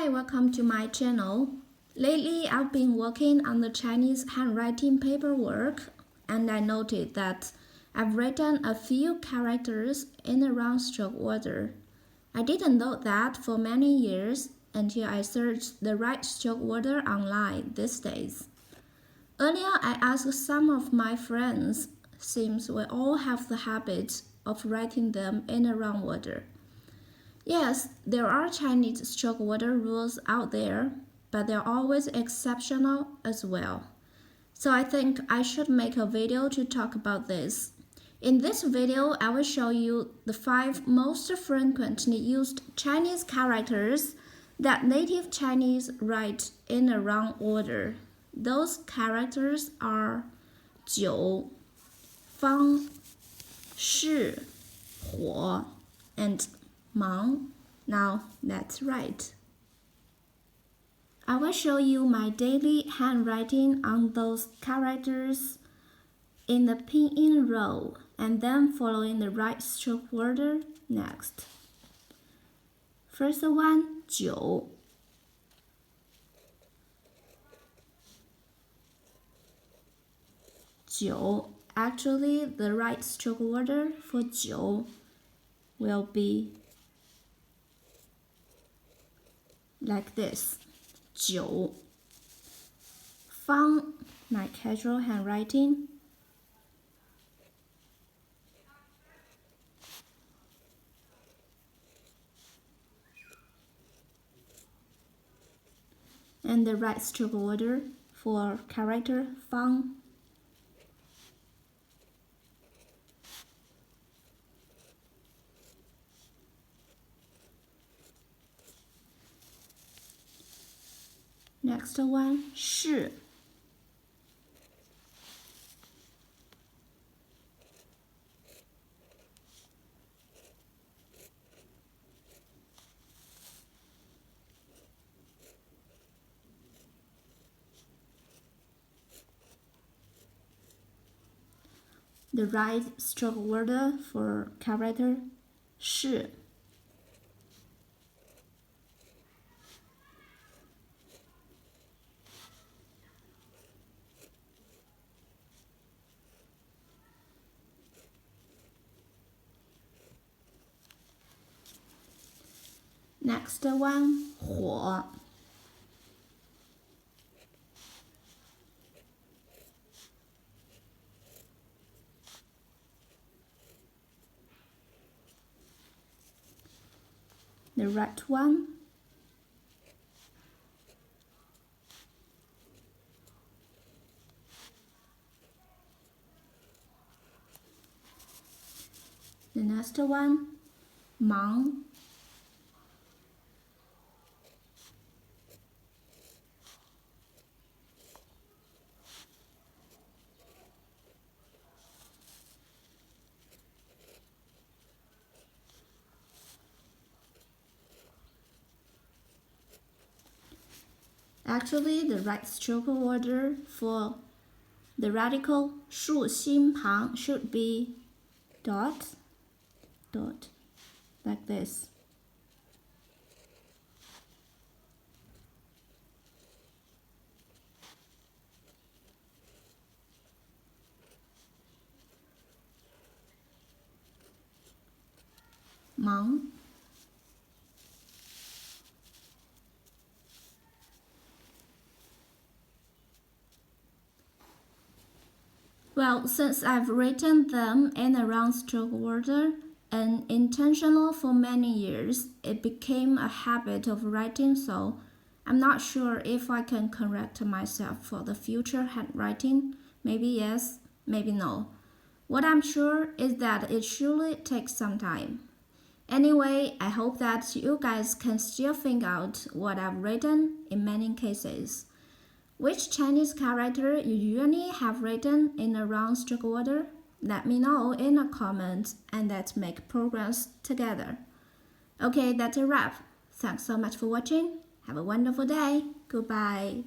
Hi, welcome to my channel. Lately, I've been working on the Chinese handwriting paperwork, and I noted that I've written a few characters in the wrong stroke order. I didn't know that for many years until I searched the right stroke order online these days. Earlier, I asked some of my friends, seems we all have the habit of writing them in the wrong order. Yes, there are Chinese stroke order rules out there, but they're always exceptional as well. So I think I should make a video to talk about this. In this video, I will show you the 5 most frequently used Chinese characters that native Chinese write in the wrong order. Those characters are 九, 方, 是, 火, and 忙. Now that's right. I will show you my daily handwriting on those characters in the pinyin row and then following the right stroke order next. First one, 九. Actually, the right stroke order for 九 will be like this. 九. 方, my casual handwriting. And the right stroke order for character 方. Next one, 是. The right stroke order for character 是. Next one, 火. The right one, the next one, 忙. Actually, the right stroke order for the radical 竖心旁 should be dot, dot, like this. 忙. Well, since I've written them in the wrong stroke order and intentional for many years, it became a habit of writing, so I'm not sure if I can correct myself for the future handwriting. Maybe yes, maybe no. What I'm sure is that it surely takes some time. Anyway, I hope that you guys can still figure out what I've written in many cases. Which Chinese character you usually have written in the wrong stroke order? Let me know in the comments and let's make progress together. Okay, that's a wrap. Thanks so much for watching. Have a wonderful day. Goodbye.